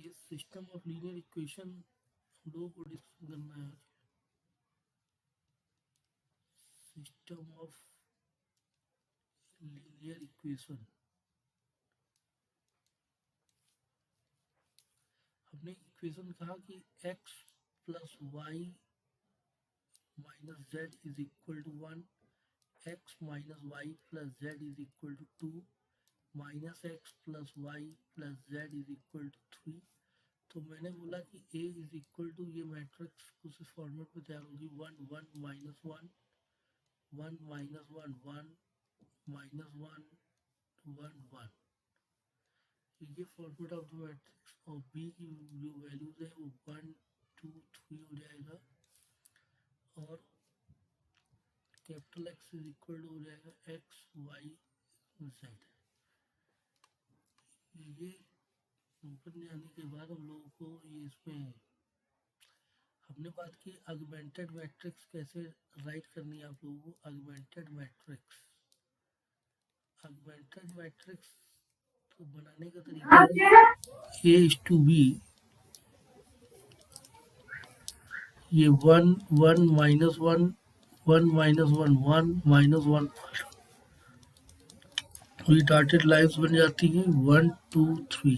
ये system of linear equation हम लोगों को डिस्कस करना है। सिस्टम ऑफ लीनियर इक्वेशन हमने इक्वेशन कहा कि x plus y minus z is equal to 1, x minus y plus z is equal to 2, minus x plus y plus z is equal to 3। तो मैंने बोला कि a is equal to ये matrix कुछ इस format में तैयार होगी 1 1 माइनस 1 1 माइनस 1 1 माइनस 1 1 1। ये फॉर्मेट ऑफ द मैट्रिक्स और b की जो वैल्यूज है वो 1 2 3 हो जाएगा और capital X is equal to हो जाएगा x y z। ये बन जाने के बाद हम लोगों को ये इसमें हमने बात की ऑगमेंटेड मैट्रिक्स कैसे राइट करनी है आप लोगों को। ऑगमेंटेड मैट्रिक्स तो बनाने का तरीका a is to b, ये 1 1 माइनस 1 1 माइनस 1 1 माइनस 1, ये डॉटेड लाइन्स बन जाती हैं 1 2 3।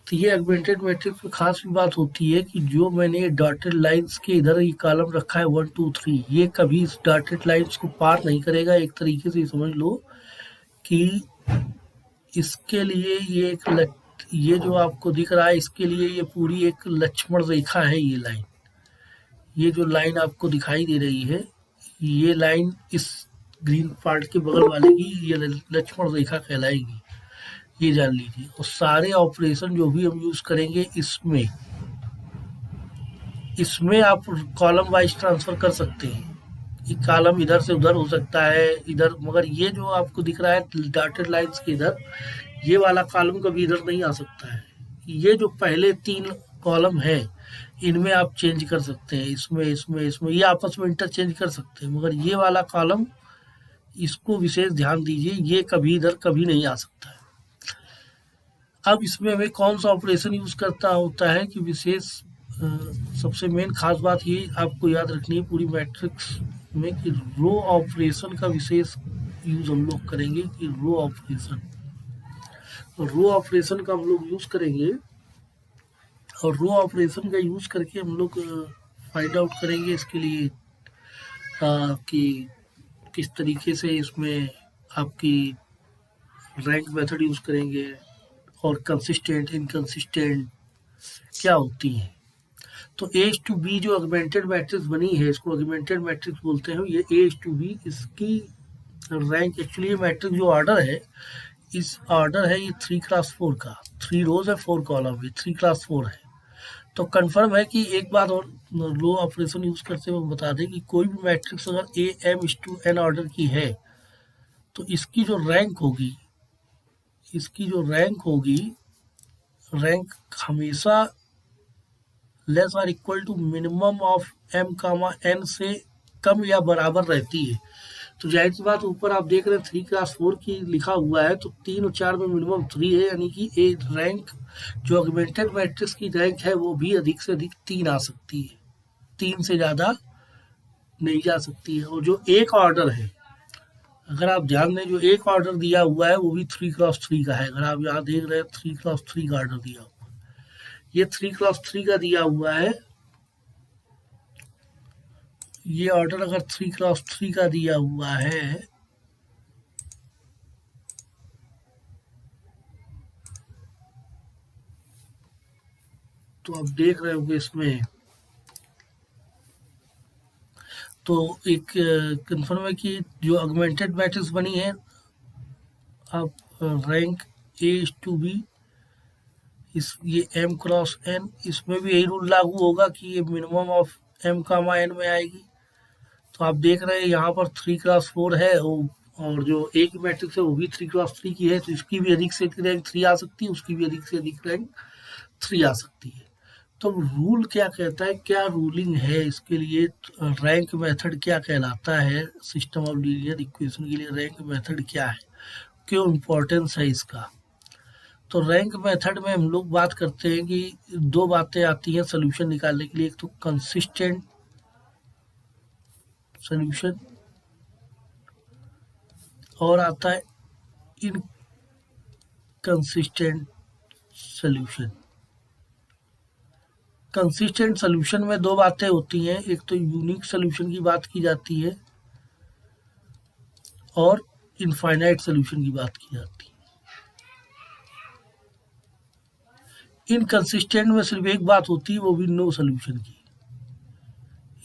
तो ये ऑगमेंटेड मैट्रिक्स में खास बात होती है कि जो मैंने डॉटेड लाइन्स के इधर ये कॉलम रखा है 1 2 3, ये कभी इस डॉटेड लाइन्स को पार नहीं करेगा। एक तरीके से समझ लो कि इसके लिए ये जो आपको दिख रहा है इसके लिए ये पूरी एक लक्ष्मण रेखा है। ये लाइन, ये जो लाइन आपको दिखाई दे रही है, ये लाइन इस ग्रीन पार्ट के बगल वाले की ये लक्ष्मण रेखा कहलाएगी, ये जान लीजिए। और सारे ऑपरेशन जो भी हम यूज करेंगे इसमें आप कॉलम वाइज ट्रांसफर कर सकते हैं। एक कॉलम इधर से उधर हो सकता है इधर, मगर ये जो आपको दिख रहा है डॉटेड लाइन्स के इधर, ये वाला कॉलम कभी इधर नहीं आ सकता है। ये जो पहले 3 कॉलम है इनमें आप चेंज कर सकते हैं, इसमें ये आपस में इंटरचेंज कर सकते हैं, मगर ये वाला कॉलम इसको विशेष ध्यान दीजिए, ये कभी इधर कभी नहीं आ सकता है। अब इसमें हमें कौन सा ऑपरेशन यूज करता होता है कि विशेष सबसे मेन खास बात ये आपको याद रखनी है पूरी मैट्रिक्स में कि रो ऑपरेशन का विशेष यूज हम लोग करेंगे। कि रो ऑपरेशन का हम लोग यूज करेंगे और रो ऑपरेशन का यूज करके हम लोग फाइंड आउट करेंगे इसके लिए कि किस तरीके से इसमें आपकी रैंक मेथड यूज करेंगे और कंसिस्टेंट इनकंसिस्टेंट क्या होती है। तो A/B जो ऑगमेंटेड मैट्रिक्स बनी है इसको ऑगमेंटेड मैट्रिक्स बोलते हैं। ये A/B इसकी रैंक एक्चुअली ये मैट्रिक्स जो ऑर्डर है, इस ऑर्डर है ये 3x4 का, 3 रोज है 4 कॉलम, ये 3x4 है। तो कंफर्म है कि एक बात और रो ऑपरेशन यूज करते हुए बता दें कि कोई भी मैट्रिक्स अगर AM/N ऑर्डर की है तो इसकी जो रैंक होगी रैंक हमेशा लेस और equal to minimum of M, N से कम या बराबर रहती है। तो जाहिर सी बात ऊपर आप देख रहे हैं 3x4 की लिखा हुआ है, तो 3 और 4 में मिनिमम 3 है, यानी कि ए रैंक जो ऑगमेंटेड मैट्रिक्स की रैंक है वो भी अधिक से अधिक 3 आ सकती है, 3 से ज़्यादा नहीं जा सकती है। और जो एक ऑर्डर है, अगर आप ध्यान दें, जो एक ऑर्डर दिया हुआ है वो भी 3x3 का है। अगर आप यहाँ देख रहे हैं 3x3 का ऑर्डर दिया हुआ, ये 3x3 का दिया हुआ है। ये ऑर्डर अगर 3x3 का दिया हुआ है तो आप देख रहे होंगे इसमें, तो एक कंफर्म है कि जो ऑगमेंटेड मैट्रिक्स बनी है आप रैंक A/B ये M×N, इसमें भी यही रूल लागू होगा कि ये मिनिमम ऑफ M, N में आएगी। तो आप देख रहे हैं यहाँ पर 3x4 है और जो एक मैट्रिक्स है वो भी 3x3 की है, तो इसकी भी अधिक से अधिक रैंक 3 आ सकती है, उसकी भी अधिक से अधिक रैंक 3 आ सकती है। तो रूल क्या कहता है, क्या रूलिंग है इसके लिए, रैंक मेथड क्या कहलाता है सिस्टम ऑफ लीनियर इक्वेशन के लिए, रैंक मेथड क्या है, क्यों इम्पोर्टेंस है इसका। तो रैंक मेथड में हम लोग बात करते हैं कि दो बातें आती हैं सोल्यूशन निकालने के लिए, एक तो कंसिस्टेंट सोल्यूशन और आता है इनकंसिस्टेंट सोल्यूशन। कंसिस्टेंट सोल्यूशन में दो बातें होती हैं, एक तो यूनिक सोल्यूशन की बात की जाती है और इनफाइनाइट सोल्यूशन की बात की जाती है। इनकंसिस्टेंट में सिर्फ एक बात होती है, वो भी नो सोल्यूशन की।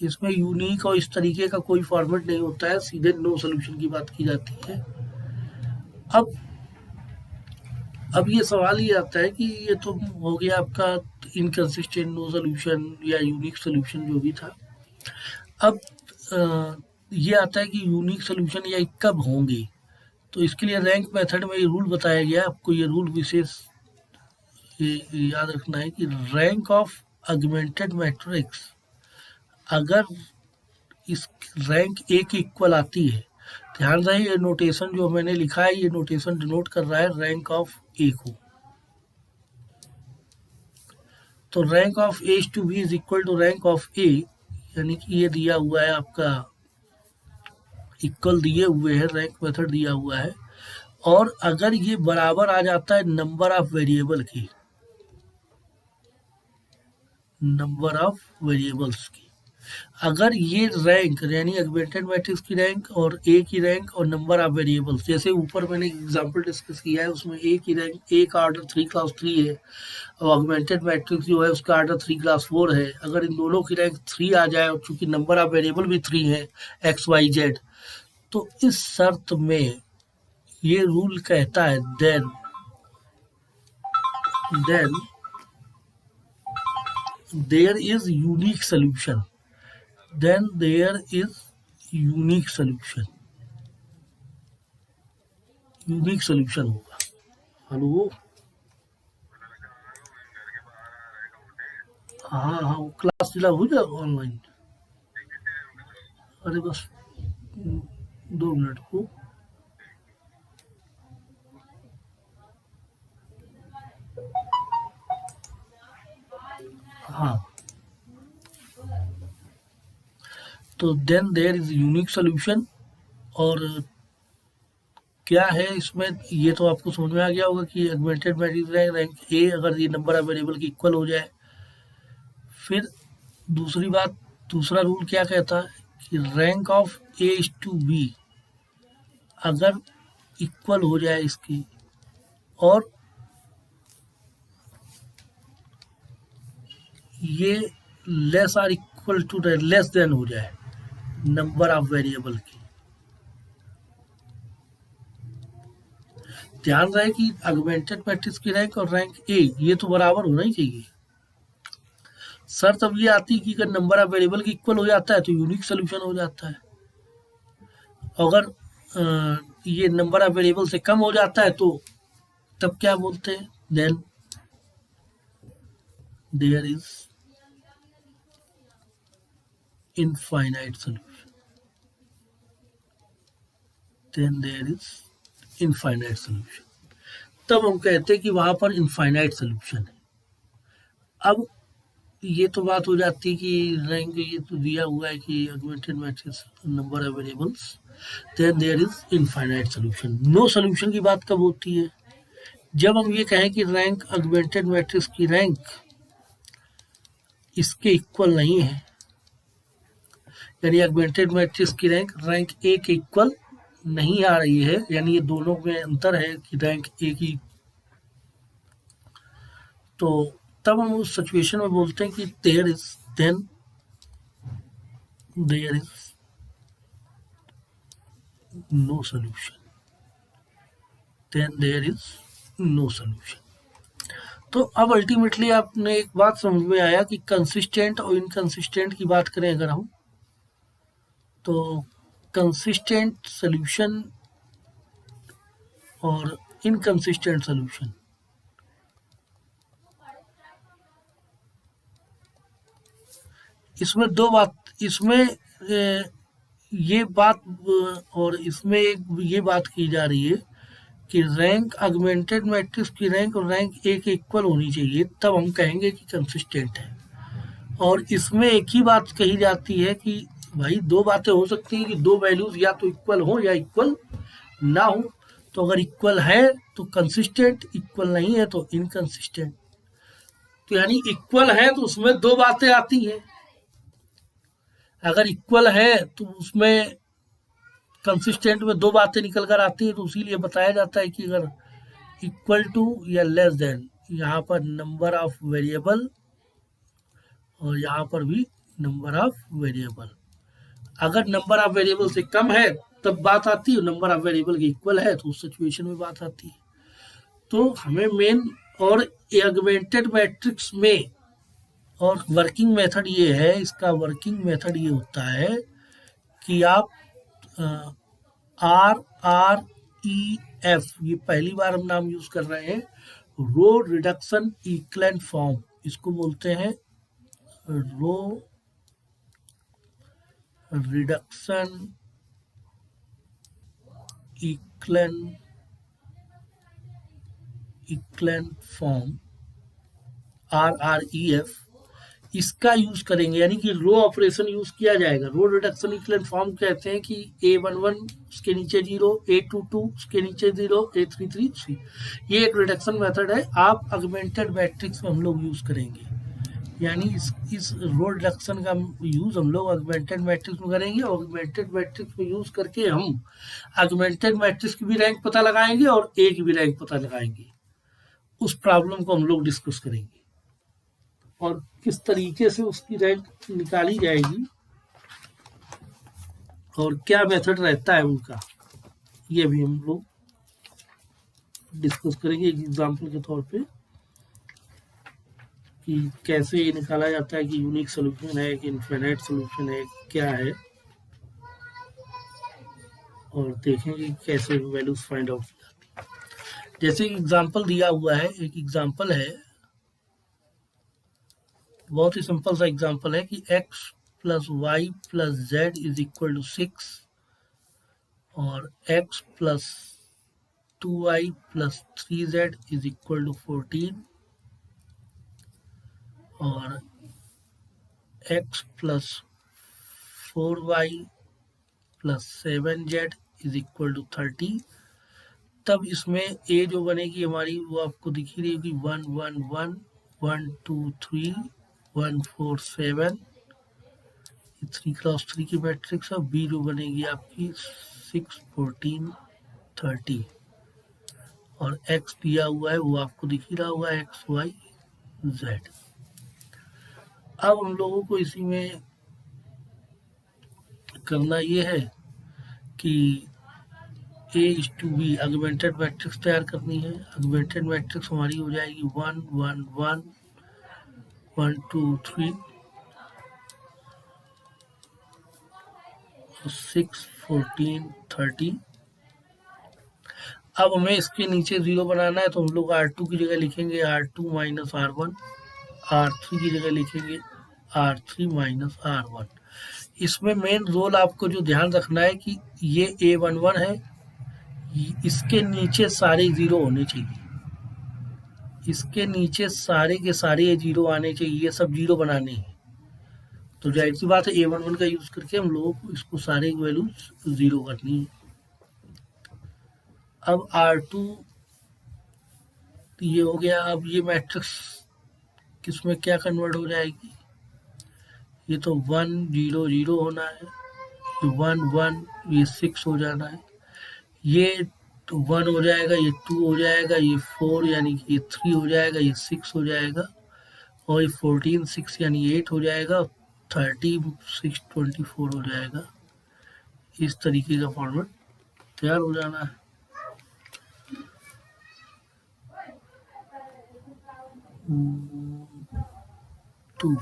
इसमें यूनिक और इस तरीके का कोई फॉर्मेट नहीं होता है, सीधे नो सोल्यूशन की बात की जाती है। अब ये सवाल ये आता है कि ये तो हो गया आपका इनकंसिस्टेंट नो सोल्यूशन या यूनिक सोल्यूशन जो भी था। अब ये आता है कि यूनिक सोल्यूशन या कब होंगे, तो इसके लिए रैंक मेथड में ये रूल बताया गया है। आपको ये रूल विशेष याद रखना है कि रैंक ऑफ ऑगमेंटेड मैट्रिक्स अगर इस रैंक ए की इक्वल आती है, ध्यान रहे ये नोटेशन जो मैंने लिखा है, ये नोटेशन डिनोट कर रहा है रैंक ऑफ ए को। तो rank of A to B is equal to rank of A, यानी कि ये दिया हुआ है आपका इक्वल दिए हुए है, रैंक मेथड दिया हुआ है। और अगर ये बराबर आ जाता है नंबर ऑफ वेरिएबल की, नंबर ऑफ वेरिएबल्स की, अगर ये रैंक यानी ऑगमेंटेड मैट्रिक्स की रैंक और ए की रैंक और नंबर ऑफ वेरिएबल्स, जैसे ऊपर मैंने एग्जांपल डिस्कस किया है, उसमें ए की रैंक ए का ऑर्डर 3 क्लास 3 है और ऑगमेंटेड मैट्रिक्स जो है उसका ऑर्डर 3 क्लास 4 है। अगर इन दोनों की रैंक 3 आ जाए और चूंकि नंबर ऑफ वेरिएबल भी 3 है एक्स वाई जेड, तो इस शर्त में ये रूल कहता है then there is unique solution, then there is unique solution, unique solution होगा। हेलो, हाँ हाँ, वो क्लास डिला हो जाएगा ऑनलाइन। अरे बस 2 मिनट को। हाँ, तो then there is unique solution. और क्या है इसमें, ये तो आपको समझ में आ गया होगा कि ऑगमेंटेड मैट्रिक्स रैंक ए अगर ये नंबर ऑफ वेरिएबल की इक्वल हो जाए। फिर दूसरी बात, दूसरा रूल क्या कहता है कि rank of A to B अगर इक्वल हो जाए इसकी और ये less or equal to less than हो जाए नंबर ऑफ वेरिएबल की। ध्यान रहे कि ऑगमेंटेड मैट्रिक्स की रैंक और रैंक ए ये तो बराबर होना ही चाहिए। शर्त अब ये आती है कि अगर नंबर ऑफ वेरिएबल की इक्वल हो जाता है तो यूनिक सोल्यूशन हो जाता है। अगर ये नंबर ऑफ वेरिएबल से कम हो जाता है तो तब क्या बोलते हैं, then there is infinite solution, then there is infinite solution. तब हम कहते हैं कि वहां पर इनफाइनाइट सोल्यूशन है। अब ये तो बात हो जाती है कि रैंक ये तो दिया हुआ है कि augmented matrix number of variables, then there is infinite solution. No solution की बात कब होती है, जब हम ये कहें कि रैंक ऑगमेंटेड मैट्रिक्स की रैंक इसके इक्वल नहीं है, यानी ऑगमेंटेड मैट्रिक्स की रैंक रैंक ए के इक्वल नहीं आ रही है, यानी ये दोनों में अंतर है कि रैंक ए की, तो तब हम उस सिचुएशन में बोलते हैं कि there is no solution, then there is no solution. तो अब अल्टीमेटली आपने एक बात समझ में आया कि कंसिस्टेंट और इनकंसिस्टेंट की बात करें अगर हम, तो कंसिस्टेंट सोल्यूशन और इनकंसिस्टेंट सोल्यूशन, इसमें दो बात, इसमें ये बात और इसमें एक ये बात की जा रही है कि रैंक ऑगमेंटेड मैट्रिक्स की रैंक और रैंक एक इक्वल होनी चाहिए, तब हम कहेंगे कि कंसिस्टेंट है। और इसमें एक ही बात कही जाती है कि भाई दो बातें हो सकती हैं कि दो वैल्यूज या तो इक्वल हो या इक्वल ना हो। तो अगर इक्वल है तो कंसिस्टेंट, इक्वल नहीं है तो इनकंसिस्टेंट। तो यानी इक्वल है तो उसमें दो बातें आती हैं, अगर इक्वल है तो उसमें कंसिस्टेंट में दो बातें निकल कर आती है। तो इसीलिए बताया जाता है कि अगर इक्वल टू या लेस देन, यहाँ पर नंबर ऑफ वेरिएबल और यहाँ पर भी नंबर ऑफ वेरिएबल। अगर नंबर ऑफ वेरिएबल से कम है तब बात आती है, नंबर ऑफ वेरिएबल के इक्वल है तो उस सिचुएशन में बात आती है। तो हमें मेन और ऑगमेंटेड मैट्रिक्स में और वर्किंग मेथड ये है, इसका वर्किंग मेथड ये होता है कि आप RREF, ये पहली बार हम नाम यूज कर रहे हैं, रो रिडक्शन इक्विवेलेंट फॉर्म, इसको बोलते हैं row reduction equivalent form RREF, इसका यूज करेंगे। यानी कि रो ऑपरेशन यूज किया जाएगा। रो रिडक्शन इक्विवेलेंट फॉर्म कहते हैं कि A11 उसके नीचे 0, A22 उसके नीचे 0, A33 3। ये एक रिडक्शन मेथड है, आप ऑगमेंटेड मैट्रिक्स में हम लोग यूज करेंगे। यानी इस रो रिडक्शन का यूज हम लोग ऑगमेंटेड मैट्रिक्स में करेंगे। ऑगमेंटेड मैट्रिक्स में यूज करके हम ऑगमेंटेड मैट्रिक्स की भी रैंक पता लगाएंगे और ए की भी रैंक पता लगाएंगे। उस प्रॉब्लम को हम लोग डिस्कस करेंगे और किस तरीके से उसकी रैंक निकाली जाएगी और क्या मेथड रहता है उनका, ये भी हम लोग डिस्कस करेंगे एक एग्जांपल के तौर पे कि कैसे ये निकाला जाता है कि यूनिक सॉल्यूशन है कि इनफिनिट सॉल्यूशन है, क्या है, और देखेंगे कैसे वैल्यूज फाइंड आउट की जाती है। जैसे एग्जांपल दिया हुआ है, एक एग्जांपल है, बहुत ही सिंपल सा एग्जांपल है कि x plus y plus z is equal to 6 और x plus 2y plus 3z is equal to 14 और x plus 4y plus 7z is equal to 30। तब इसमें a जो बनेगी हमारी वो आपको दिख ही रही होगी 1 1 1 1 2 3 1 4 7, 3 क्रॉस 3 की मैट्रिक्स है। बी जो बनेगी आपकी 6 14 30 और एक्स दिया हुआ है वो आपको दिख ही रहा होगा एक्स वाई जेड। अब हम लोगों को इसी में करना ये है कि A/B ऑगमेंटेड मैट्रिक्स तैयार करनी है। ऑगमेंटेड मैट्रिक्स हमारी हो जाएगी 1 1 1 1 2 3 6 14 30। अब हमें इसके नीचे 0 बनाना है तो हम लोग R2 की जगह लिखेंगे R2 माइनस R1, R3 की जगह लिखेंगे R3 माइनस R1। इसमें मेन रोल आपको जो ध्यान रखना है कि ये A11 है, इसके नीचे सारे 0 होने चाहिए, इसके नीचे सारे के सारे ये 0 आने चाहिए, ये सब 0 बनाने हैं। तो जाहिर सी बात है A11 का यूज करके हम लोगों को इसको सारे वैल्यूज 0 करनी है। अब R2 ये हो गया। अब ये मैट्रिक्स किसमें क्या कन्वर्ट हो जाएगी, ये तो 1 0 0 होना है, ये 1 1, ये 6 हो जाना है, ये तो 1 हो जाएगा, ये 2 हो जाएगा, ये 4 यानी कि ये 3 हो जाएगा, ये 6 हो जाएगा और ये 14 6 यानी 8 हो जाएगा, 30 6 24 हो जाएगा। इस तरीके का फॉर्मेट तैयार हो जाना है। 2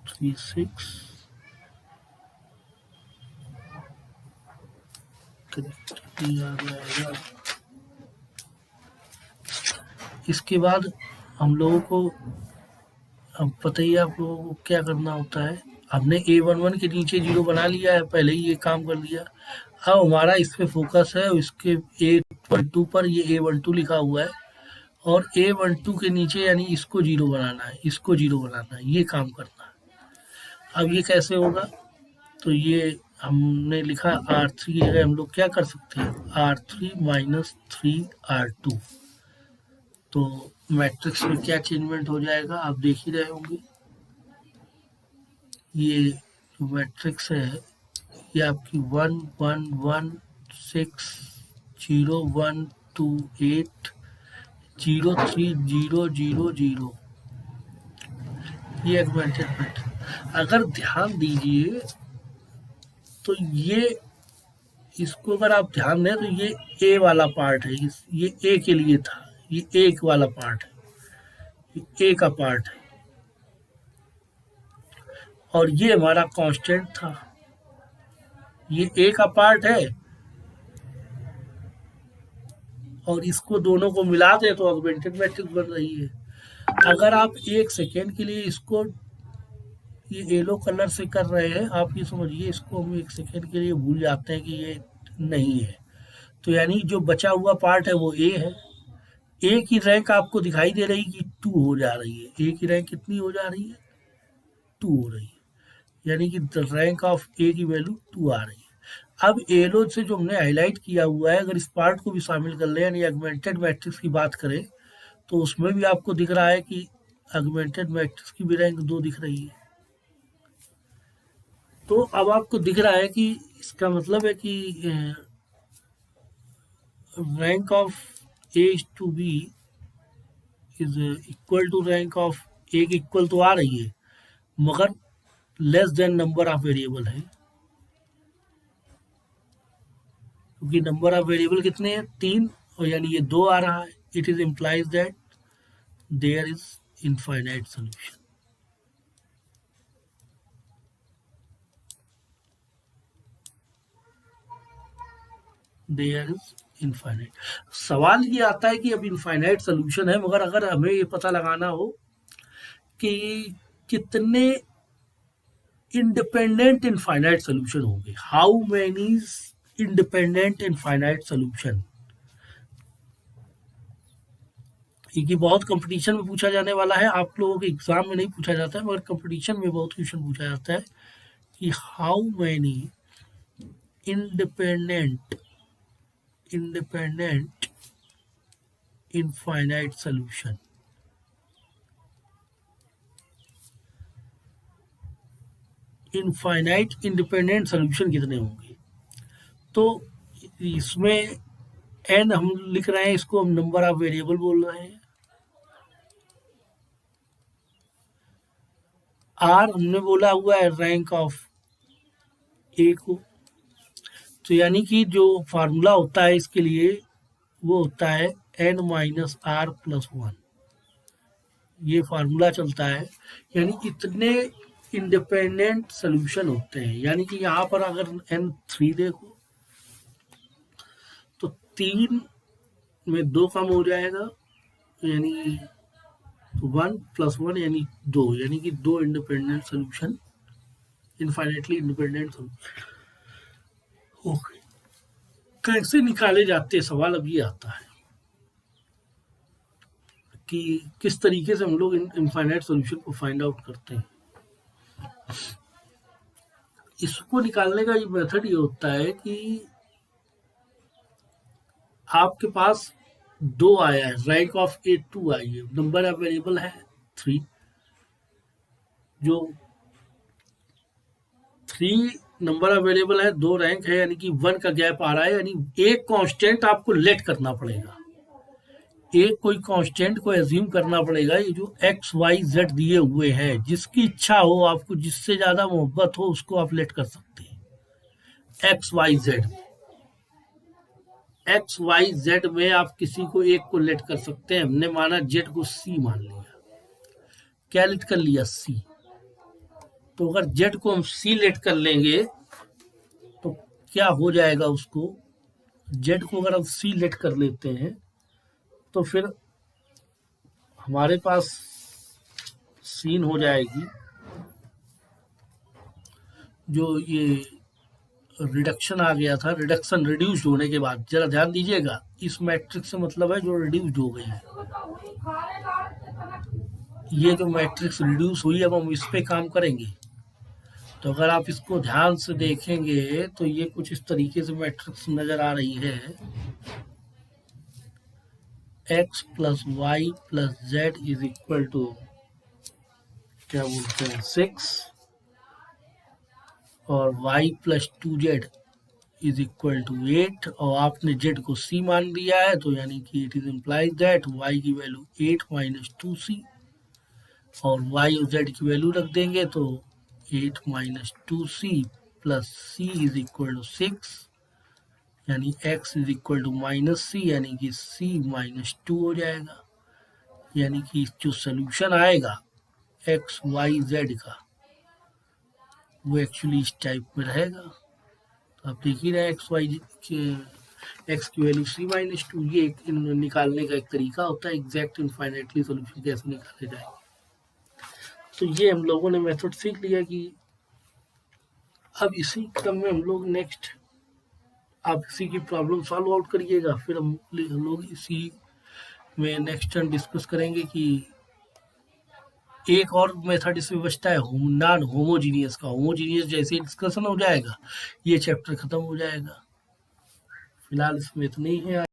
3 6 आ जाएगा। इसके बाद हम लोगों को, अब पता ही आप लोगों को क्या करना होता है, हमने A11 के नीचे 0 बना लिया है, पहले ही ये काम कर लिया। अब हमारा इस पे फोकस है, इसके A12 पर ये A12 लिखा हुआ है और A12 के नीचे यानी इसको 0 बनाना है, इसको 0 बनाना है, ये काम करना है। अब ये कैसे होगा, तो ये हमने लिखा R3 की जगह हम लोग क्या कर सकते हैं, R3 माइनस 3R2। तो मैट्रिक्स में क्या चेंजमेंट हो जाएगा आप देख ही रहे होंगे। ये जो मैट्रिक्स है ये आपकी 1 1 1 6 0 1 2 8 0 3 0 0 0, ये एगमेंटेड मैट्रिक्स। अगर ध्यान दीजिए तो ये इसको अगर आप ध्यान दें तो ये ए वाला पार्ट है, ये ए के लिए था, ये एक वाला पार्ट है, ये ए का पार्ट है और ये हमारा कांस्टेंट था, ये ए का पार्ट है और इसको दोनों को मिला दे तो ऑगमेंटेड मैट्रिक्स बन रही है। अगर आप एक सेकेंड के लिए इसको ये येलो कलर से कर रहे हैं, आप ये समझिए इसको हम एक सेकेंड के लिए भूल जाते हैं कि ये नहीं है, तो यानी जो बचा हुआ पार्ट है वो ए है। ए की रैंक आपको दिखाई दे रही कि 2 हो जा रही है, ए की रैंक कितनी हो जा रही है, 2 हो रही है, यानी कि रैंक ऑफ ए की वैल्यू 2 आ रही है। अब येलो से जो हमने हाईलाइट किया हुआ है, अगर इस पार्ट को भी शामिल कर लें यानी ऑगमेंटेड मैट्रिक्स की बात करें तो उसमें भी आपको दिख रहा है कि ऑगमेंटेड मैट्रिक्स की भी रैंक 2 दिख रही है। तो अब आपको दिख रहा है कि इसका मतलब है कि rank of A to B is equal to rank of A की इक्वल तो आ रही है मगर less than number of variable है, क्योंकि नंबर ऑफ वेरिएबल कितने हैं, 3, और यानी ये 2 आ रहा है। It is implies that there is infinite solution. There is infinite. सवाल ये आता है कि अब इनफाइनाइट सोल्यूशन है, मगर अगर हमें ये पता लगाना हो कि कितने इंडिपेंडेंट इनफाइनाइट सोल्यूशन होंगे, how many independent infinite solution, ये बहुत कंपटीशन में पूछा जाने वाला है। आप लोगों के एग्जाम में नहीं पूछा जाता है मगर कंपटीशन में बहुत क्वेश्चन पूछा जाता है कि how many independent infinite solution, infinite independent solution कितने होंगे। तो इसमें एन हम लिख रहे हैं, इसको हम नंबर ऑफ वेरिएबल बोल रहे हैं, आर हमने बोला हुआ है रैंक ऑफ ए को, तो यानी कि जो फार्मूला होता है इसके लिए वो होता है एन माइनस आर प्लस 1, ये फार्मूला चलता है। यानी इतने इंडिपेंडेंट सोल्यूशन होते हैं, यानी कि यहाँ पर अगर n3 देखो तो 3 में 2 कम हो जाएगा, यानी 1 प्लस 1 यानी 2, यानी कि 2 independent solution, infinitely independent solution. Okay, कैसे निकाले जाते हैं, सवाल अब ये आता है कि किस तरीके से हम लोग इनफाइनाइट सोल्यूशन को फाइंड आउट करते हैं। इसको निकालने का ये मेथड ये होता है कि आपके पास 2 आया है, रैंक ऑफ ए 2 आई है, नंबर ऑफ वेरिएबल है 3, जो 3 नंबर ऑफ वेरिएबल है, 2 रैंक है, यानी कि 1 का गैप आ रहा है, यानी एक कांस्टेंट आपको लेट करना पड़ेगा, एक कोई कांस्टेंट को एज्यूम करना पड़ेगा। ये जो एक्स वाई जेड दिए हुए हैं, जिसकी इच्छा हो, आपको जिससे ज्यादा मोहब्बत हो उसको आप लेट कर सकते हैं। X y z, x y z में आप किसी को एक को लेट कर सकते हैं। हमने माना जेड को सी मान लिया, क्या लेट कर लिया, सी। तो अगर जेड को हम सी लेट कर लेंगे तो क्या हो जाएगा, उसको जेड को अगर हम सी लेट कर लेते हैं तो फिर हमारे पास सीन हो जाएगी जो ये रिडक्शन आ गया था, रिडक्शन रिड्यूस्ड होने के बाद, जरा ध्यान दीजिएगा, इस मैट्रिक्स से मतलब है जो रिड्यूस्ड हो गई है। ये जो मैट्रिक्स रिड्यूस हुई, अब हम इस पे काम करेंगे। तो अगर आप इसको ध्यान से देखेंगे तो ये कुछ इस तरीके से मैट्रिक्स नजर आ रही है। x plus y plus z is equal to क्या बोलते हैं 6 और y plus 2z is equal to 8 और आपने z को c मान दिया है, तो यानी कि it is implies that y की वैल्यू 8 माइनस 2c और y और z की वैल्यू रख देंगे तो 8 minus 2c plus c is equal to 6 यानी x is equal to minus c यानी कि c माइनस 2 हो जाएगा। यानी कि जो सोल्यूशन आएगा x y z का वो एक्चुअली इस टाइप में रहेगा। तो आप देख ही रहे हैं एक्स की वैल्यू c माइनस 2, ये निकालने का एक तरीका होता है एग्जैक्ट इनफाइनाइटली सोल्यूशन कैसे निकाले जाएंगे। तो ये हम लोगों ने मेथड सीख लिया कि अब इसी क्रम में हम लोग नेक्स्ट आप इसी की प्रॉब्लम सॉल्व आउट करिएगा, फिर हम लोग इसी में नेक्स्ट टर्न डिस्कस करेंगे कि एक और मेथड इसमें बचता है नॉन होमोजीनियस का। होमोजीनियस जैसे डिस्कशन हो जाएगा ये चैप्टर खत्म हो जाएगा। फिलहाल इसमें इतना ही है।